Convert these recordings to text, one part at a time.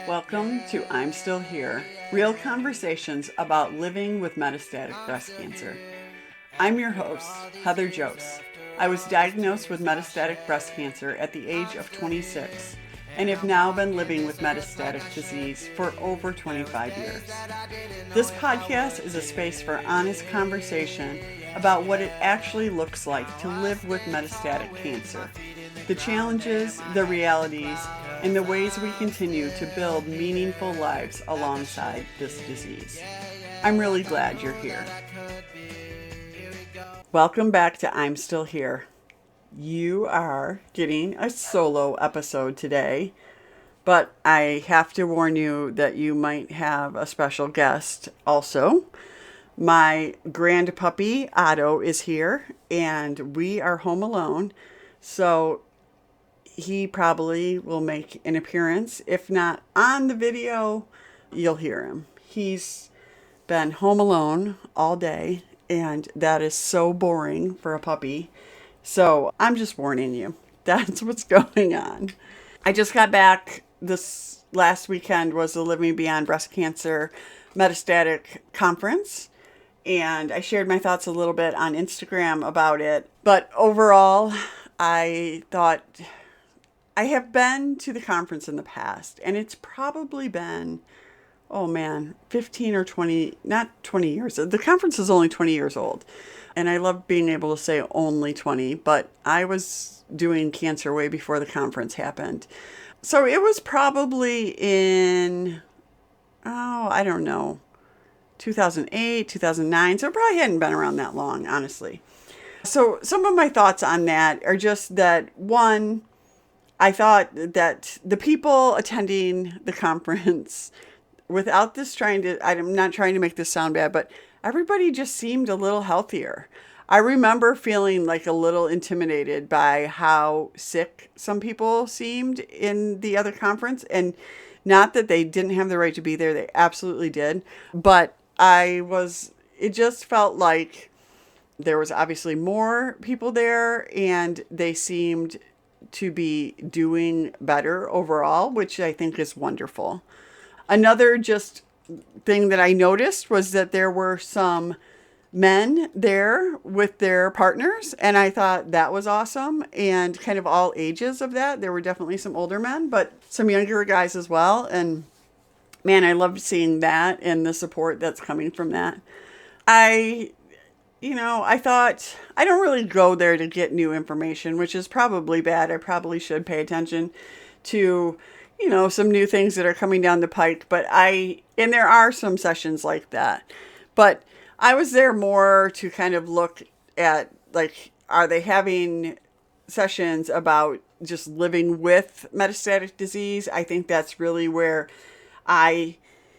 Welcome to I'm Still Here, real conversations about living with metastatic breast cancer. I'm your host, Heather Jose. I was diagnosed with metastatic breast cancer at the age of 26 and have now been living with metastatic disease for over 25 years. This podcast is a space for honest conversation about what it actually looks like to live with metastatic cancer, the challenges, the realities, and the ways we continue to build meaningful lives alongside this disease. I'm really glad you're here. Welcome back to I'm Still Here. You are getting a solo episode today, but I have to warn you that you might have a special guest also. My grand puppy, Otto, is here, and we are home alone, so he probably will make an appearance. If not on the video, you'll hear him. He's been home alone all day, and that is so boring for a puppy. So I'm just warning you. That's what's going on. I just got back. This last weekend was the Living Beyond Breast Cancer Metastatic Conference, and I shared my thoughts a little bit on Instagram about it. But overall, I thought I have been to the conference in the past, and it's probably been, 15 or 20, not 20 years. The conference is only 20 years old. And I love being able to say only 20, but I was doing cancer way before the conference happened. So it was probably in, I don't know, 2008, 2009. So it probably hadn't been around that long, honestly. So some of my thoughts on that are just that, one, I thought that the people attending the conference, without this I'm not trying to make this sound bad, but everybody just seemed a little healthier. I remember feeling like a little intimidated by how sick some people seemed in the other conference. And not that they didn't have the right to be there, they absolutely did. But it just felt like there was obviously more people there, and they seemed to be doing better overall, which I think is wonderful. Another just thing that I noticed was that there were some men there with their partners, and I thought that was awesome, and kind of all ages of that. There were definitely some older men, but some younger guys as well. And man, I loved seeing that and the support that's coming from that. I thought I don't really go there to get new information, which is probably bad. I probably should pay attention to, some new things that are coming down the pike. And there are some sessions like that. But I was there more to kind of look at, like, are they having sessions about just living with metastatic disease? I think that's really where I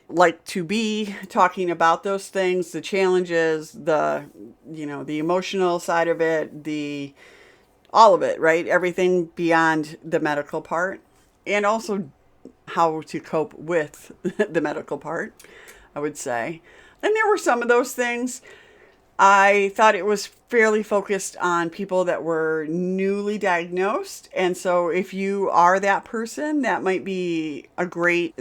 like to be, talking about those things, the challenges, the emotional side of it, all of it, right? Everything beyond the medical part, and also how to cope with the medical part, I would say. And there were some of those things. I thought it was fairly focused on people that were newly diagnosed. And so if you are that person, this might be a great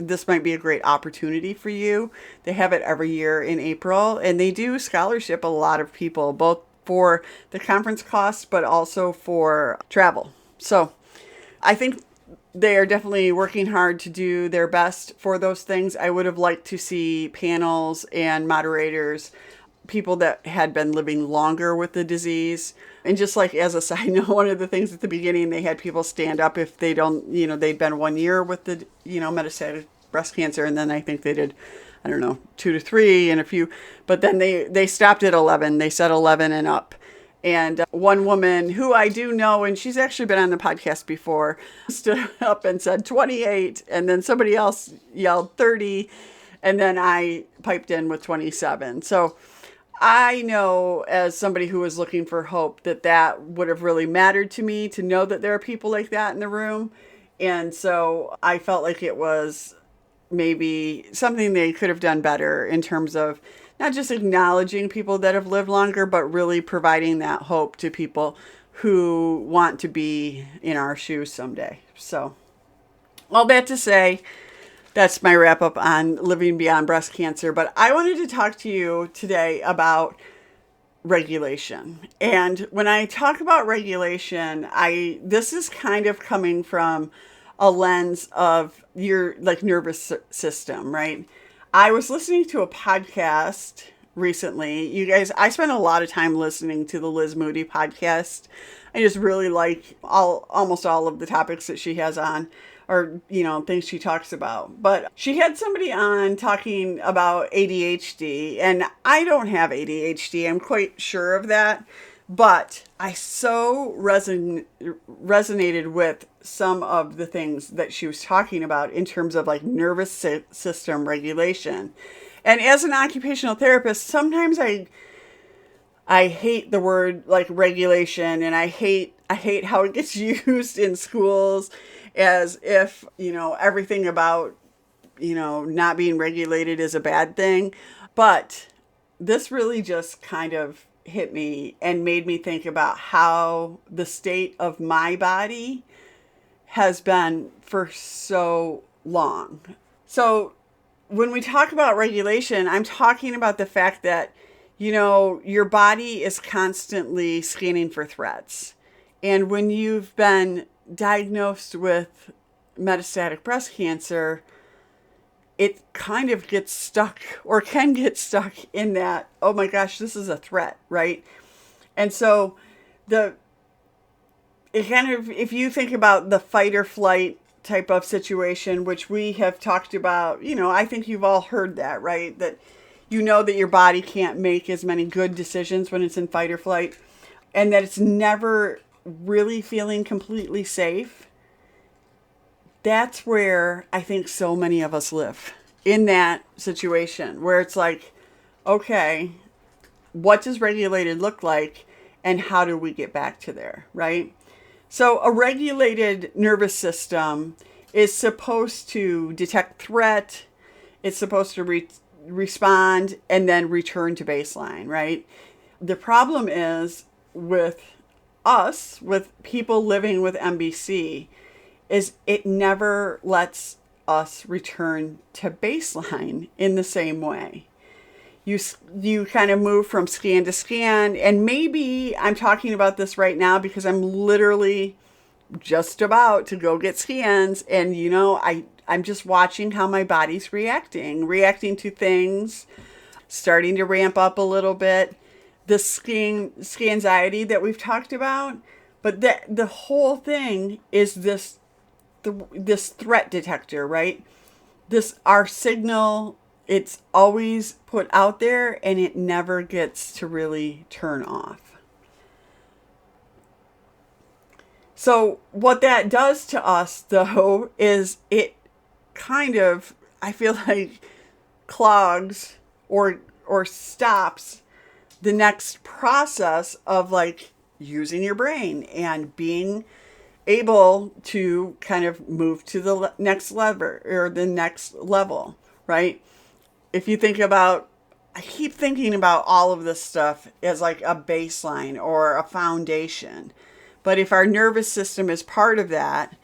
opportunity for you. They have it every year in April, and they do scholarship a lot of people, both for the conference costs, but also for travel. So I think they are definitely working hard to do their best for those things. I would have liked to see panels and moderators, people that had been living longer with the disease. And just like as a side note, one of the things at the beginning, they had people stand up if they'd been 1 year with the, metastatic breast cancer. And then I think they did, 2 to 3 and a few, but then they stopped at 11. They said 11 and up. And one woman who I do know, and she's actually been on the podcast before, stood up and said 28. And then somebody else yelled 30. And then I piped in with 27. So I know, as somebody who was looking for hope, that would have really mattered to me, to know that there are people like that in the room. And so I felt like it was maybe something they could have done better in terms of not just acknowledging people that have lived longer, but really providing that hope to people who want to be in our shoes someday. So all that to say, that's my wrap up on living beyond breast cancer. But I wanted to talk to you today about regulation. And when I talk about regulation, this is kind of coming from a lens of your like nervous system, right? I was listening to a podcast recently. You guys, I spend a lot of time listening to the Liz Moody podcast. I just really like almost all of the topics that she has on, or things she talks about. But she had somebody on talking about ADHD, and I don't have ADHD. I'm quite sure of that. But I so resonated with some of the things that she was talking about in terms of like nervous system regulation. And as an occupational therapist, sometimes I hate the word like regulation, and I hate how it gets used in schools as if, everything about, not being regulated is a bad thing. But this really just kind of hit me and made me think about how the state of my body has been for so long. So when we talk about regulation, I'm talking about the fact that, your body is constantly scanning for threats. And when you've been diagnosed with metastatic breast cancer, it kind of gets stuck or can get stuck in that, oh my gosh, this is a threat, right? And so if you think about the fight or flight type of situation, which we have talked about, I think you've all heard that, right? That that your body can't make as many good decisions when it's in fight or flight, and that it's never really feeling completely safe. That's where I think so many of us live, in that situation where it's like, okay, what does regulated look like and how do we get back to there, right? So a regulated nervous system is supposed to detect threat. It's supposed to respond and then return to baseline, right? The problem is with people living with MBC, is it never lets us return to baseline in the same way. You kind of move from scan to scan, and maybe I'm talking about this right now because I'm literally just about to go get scans, and I'm just watching how my body's reacting to things, starting to ramp up a little bit. The anxiety that we've talked about, but the whole thing is this threat detector, right? Our signal, it's always put out there and it never gets to really turn off. So what that does to us, though, is it kind of, I feel like, clogs or stops the next process of like using your brain and being able to kind of move to the next lever or the next level, right? If you think about, I keep thinking about all of this stuff as like a baseline or a foundation. But if our nervous system is part of that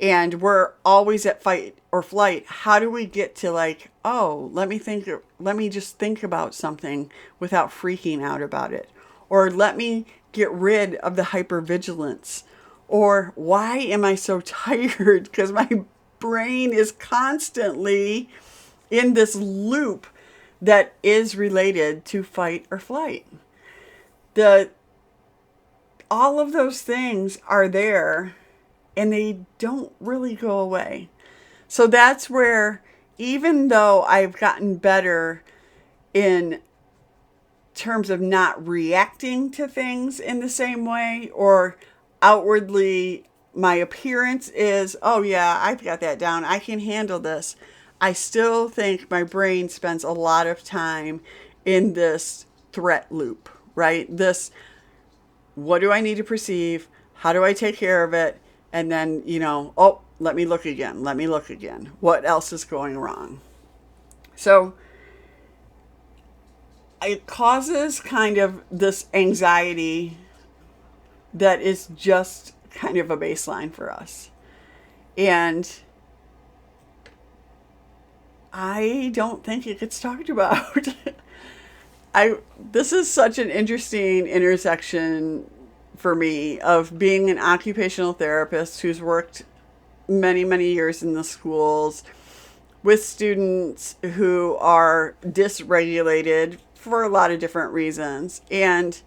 and we're always at fight or flight, how do we get to like, oh, let me just think about something without freaking out about it? Or let me get rid of the hypervigilance. Or why am I so tired? Because my brain is constantly in this loop that is related to fight or flight. All of those things are there and they don't really go away. So that's where, even though I've gotten better in terms of not reacting to things in the same way, or outwardly my appearance is, oh yeah, I've got that down, I can handle this, I still think my brain spends a lot of time in this threat loop, right? This, what do I need to perceive? How do I take care of it? And then, oh, let me look again. What else is going wrong? So it causes kind of this anxiety that is just kind of a baseline for us. And I don't think it gets talked about. This is such an interesting intersection for me of being an occupational therapist who's worked many, many years in the schools with students who are dysregulated for a lot of different reasons. And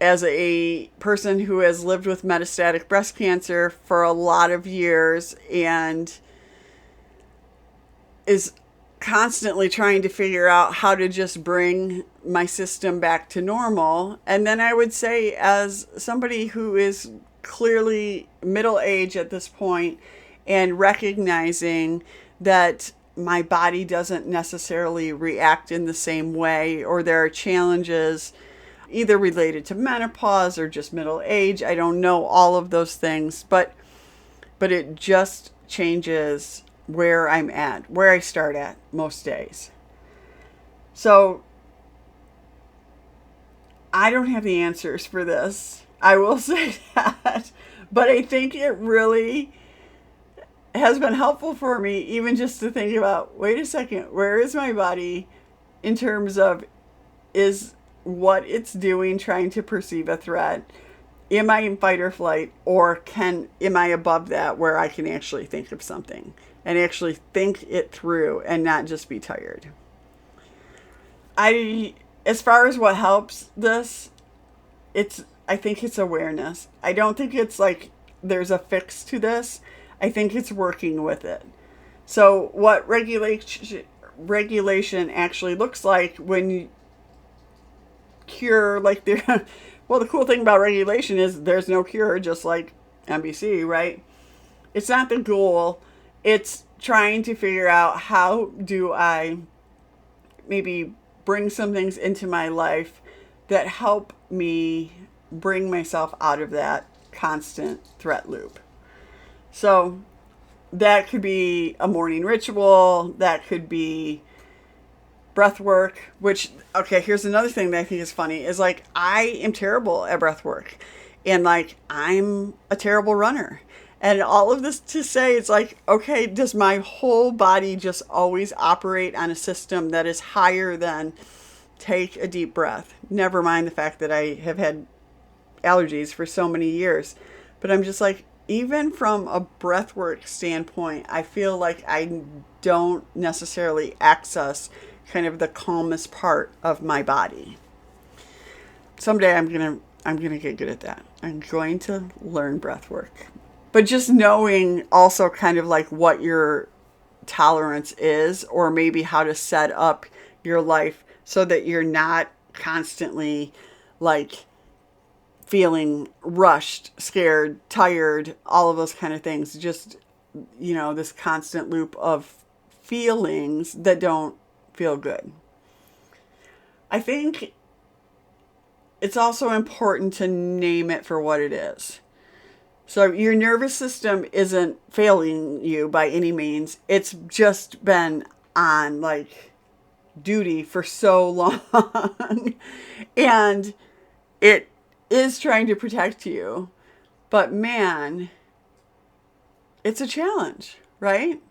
as a person who has lived with metastatic breast cancer for a lot of years and is constantly trying to figure out how to just bring my system back to normal. And then I would say, as somebody who is clearly middle age at this point and recognizing that my body doesn't necessarily react in the same way, or there are challenges either related to menopause or just middle age. I don't know all of those things, but it just changes where I'm at, where I start at most days. So I don't have the answers for this. I will say that, but I think it really has been helpful for me, even just to think about, wait a second, where is my body in terms of, is what it's doing trying to perceive a threat? Am I in fight or flight, or am I above that where I can actually think of something and actually think it through and not just be tired? As far as what helps this, I think it's awareness. I don't think it's like there's a fix to this. I think it's working with it. So what regulation actually looks like when you cure, like well, the cool thing about regulation is there's no cure, just like MBC, right? It's not the goal. It's trying to figure out, how do I maybe bring some things into my life that help me bring myself out of that constant threat loop. So that could be a morning ritual. That could be breath work, which, okay, here's another thing that I think is funny, is like, I am terrible at breath work, and like, I'm a terrible runner. And all of this to say, it's like, okay, does my whole body just always operate on a system that is higher than take a deep breath? Never mind the fact that I have had allergies for so many years. But I'm just like, even from a breathwork standpoint, I feel like I don't necessarily access kind of the calmest part of my body. Someday I'm gonna get good at that. I'm going to learn breathwork. But just knowing also kind of like what your tolerance is, or maybe how to set up your life so that you're not constantly like feeling rushed, scared, tired, all of those kind of things. Just, this constant loop of feelings that don't feel good. I think it's also important to name it for what it is. So your nervous system isn't failing you by any means. It's just been on like duty for so long and it is trying to protect you. But man, it's a challenge, right?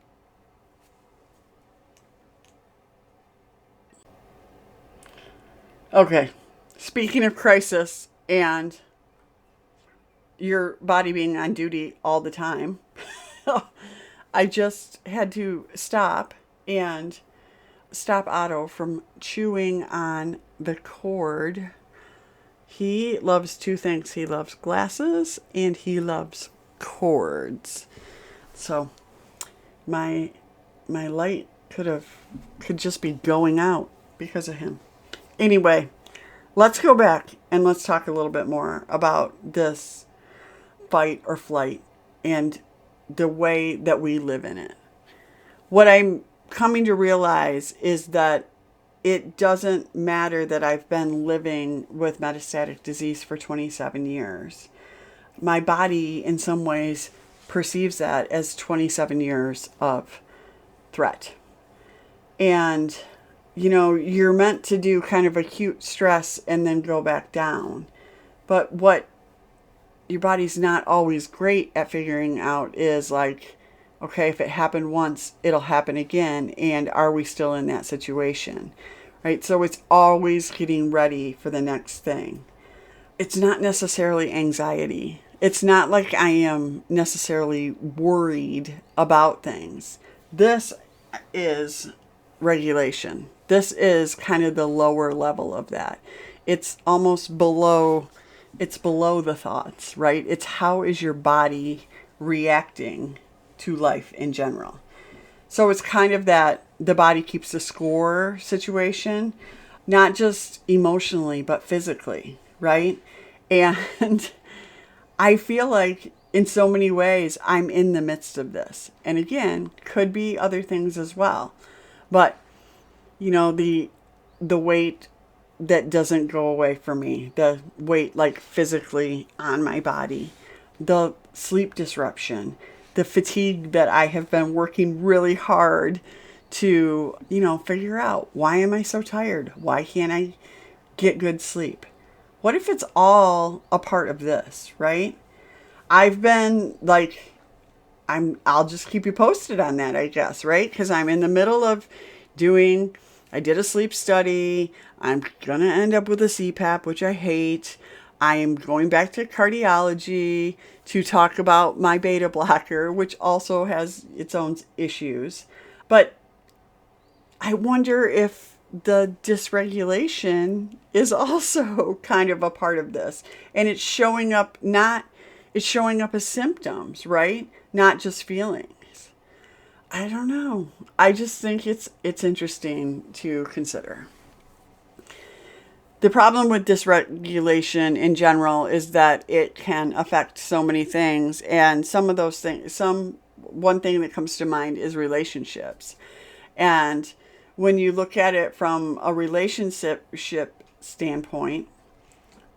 Okay, speaking of crisis and your body being on duty all the time, I just had to stop Otto from chewing on the cord. He loves two things. He loves glasses and he loves cords. So my light could just be going out because of him. Anyway, let's go back and let's talk a little bit more about this fight or flight and the way that we live in it. What I'm coming to realize is that it doesn't matter that I've been living with metastatic disease for 27 years. My body, in some ways, perceives that as 27 years of threat. And, you're meant to do kind of acute stress and then go back down. But what your body's not always great at figuring out is like, Okay, if it happened once, it'll happen again. And are we still in that situation? Right? So it's always getting ready for the next thing. It's not necessarily anxiety. It's not like I am necessarily worried about things. This is regulation. This is kind of the lower level of that. It's almost below, it's below the thoughts, right? It's how is your body reacting to life in general. So it's kind of that the body keeps the score situation, not just emotionally, but physically, right? And I feel like in so many ways, I'm in the midst of this. And again, could be other things as well. But, the weight that doesn't go away for me, the weight like physically on my body, the sleep disruption, the fatigue that I have been working really hard to, figure out, why am I so tired? Why can't I get good sleep? What if it's all a part of this, right? I've been like, I'll just keep you posted on that, I guess, right? Because I'm in the middle of I did a sleep study. I'm going to end up with a CPAP, which I hate. I am going back to cardiology to talk about my beta blocker, which also has its own issues. But I wonder if the dysregulation is also kind of a part of this. And it's showing up as symptoms, right? Not just feelings. I don't know. I just think it's interesting to consider. The problem with dysregulation in general is that it can affect so many things, and some of those things, one thing that comes to mind is relationships. And when you look at it from a relationship standpoint,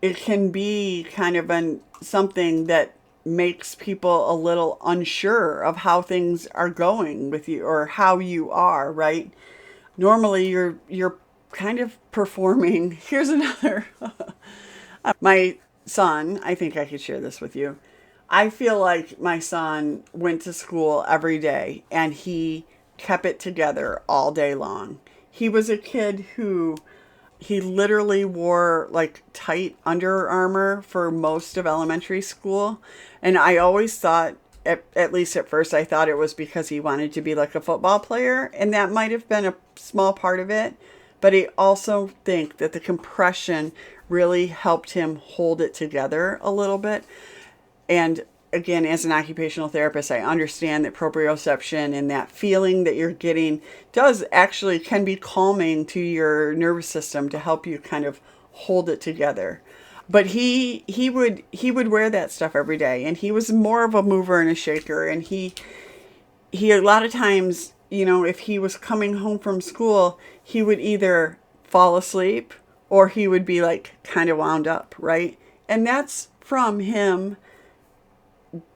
it can be kind of something that makes people a little unsure of how things are going with you or how you are, right? Normally you're kind of performing. Here's another. My son, I think I could share this with you. I feel like my son went to school every day and he kept it together all day long. He was a kid who he literally wore like tight Under Armour for most of elementary school. And I always thought, at least at first, I thought it was because he wanted to be like a football player. And that might have been a small part of it. But I also think that the compression really helped him hold it together a little bit. And again, as an occupational therapist, I understand that proprioception and that feeling that you're getting can be calming to your nervous system to help you kind of hold it together. But he would wear that stuff every day, and he was more of a mover and a shaker. And he a lot of times, if he was coming home from school, he would either fall asleep or he would be like kind of wound up, right? And that's from him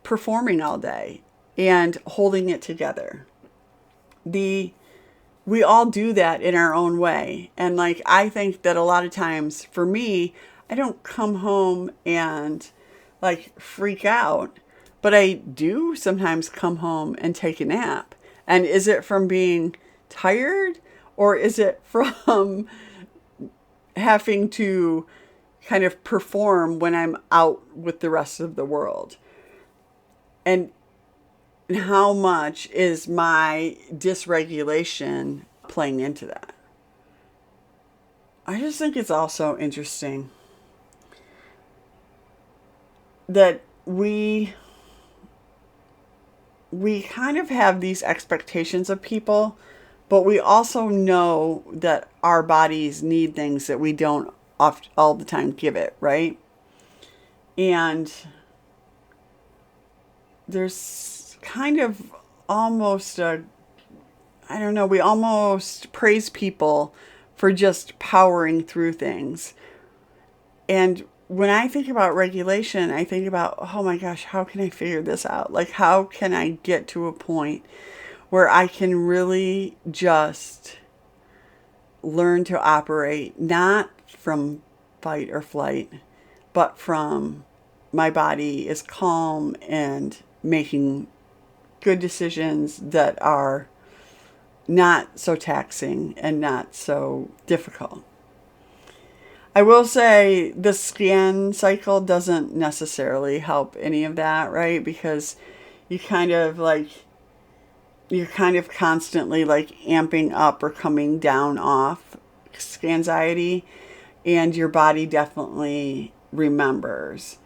performing all day and holding it together. We all do that in our own way. And like, I think that a lot of times for me, I don't come home and like freak out, but I do sometimes come home and take a nap. And is it from being tired, or is it from having to kind of perform when I'm out with the rest of the world? And how much is my dysregulation playing into that? I just think it's also interesting that we kind of have these expectations of people, but we also know that our bodies need things that we don't all the time give it, right? And there's kind of almost we almost praise people for just powering through things. And when I think about regulation, I think about, oh my gosh, how can I figure this out? Like, how can I get to a point where I can really just learn to operate not from fight or flight, but from my body is calm and making good decisions that are not so taxing and not so difficult. I will say the scan cycle doesn't necessarily help any of that, right? Because you're kind of constantly like amping up or coming down off anxiety, and your body definitely remembers.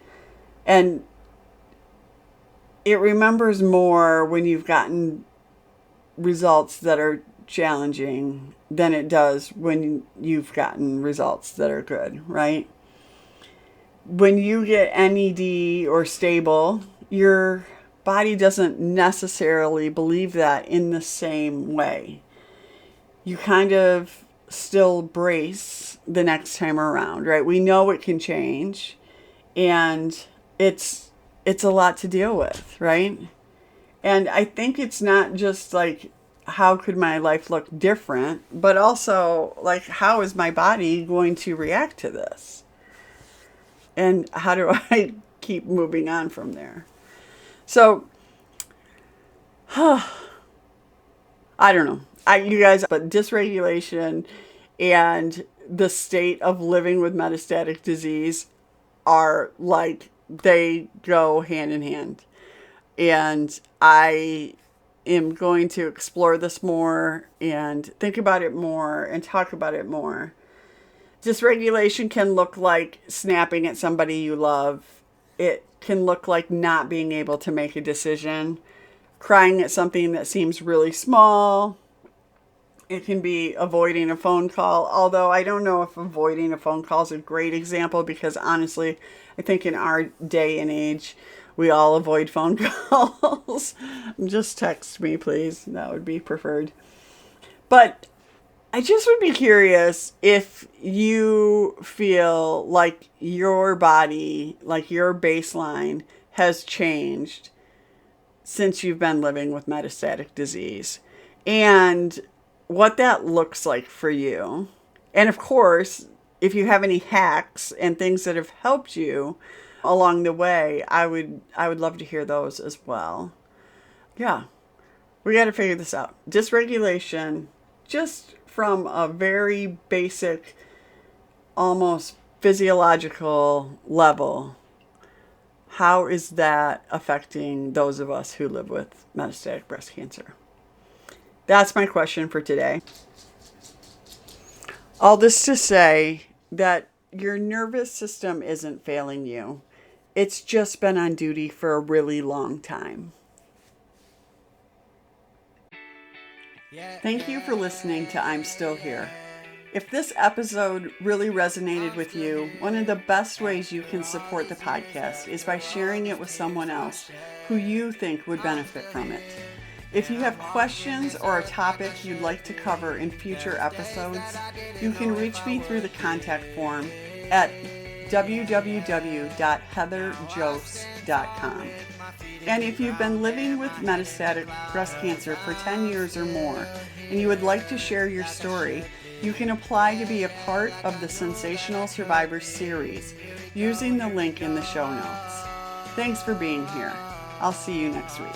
And it remembers more when you've gotten results that are challenging than it does when you've gotten results that are good, right? When you get NED or stable, your body doesn't necessarily believe that in the same way. You kind of still brace the next time around, right? We know it can change, and it's a lot to deal with, right? And I think it's not just like, how could my life look different, but also like, how is my body going to react to this? And how do I keep moving on from there? So, I don't know. You guys, but dysregulation and the state of living with metastatic disease are like, they go hand in hand. And I am going to explore this more and think about it more and talk about it more. Dysregulation can look like snapping at somebody you love. It can look like not being able to make a decision, crying at something that seems really small. It can be avoiding a phone call, although I don't know if avoiding a phone call is a great example, because honestly, I think in our day and age, we all avoid phone calls. Just text me, please. That would be preferred. But I just would be curious if you feel like your body, like your baseline, has changed since you've been living with metastatic disease, and what that looks like for you. And of course, if you have any hacks and things that have helped you along the way, I would love to hear those as well. Yeah, we got to figure this out. Dysregulation, just from a very basic, almost physiological level, how is that affecting those of us who live with metastatic breast cancer? That's my question for today. All this to say that your nervous system isn't failing you. It's just been on duty for a really long time. Thank you for listening to I'm Still Here. If this episode really resonated with you, one of the best ways you can support the podcast is by sharing it with someone else who you think would benefit from it. If you have questions or a topic you'd like to cover in future episodes, you can reach me through the contact form at www.heatherjose.com. And if you've been living with metastatic breast cancer for 10 years or more, and you would like to share your story, you can apply to be a part of the Sensational Survivors series using the link in the show notes. Thanks for being here. I'll see you next week.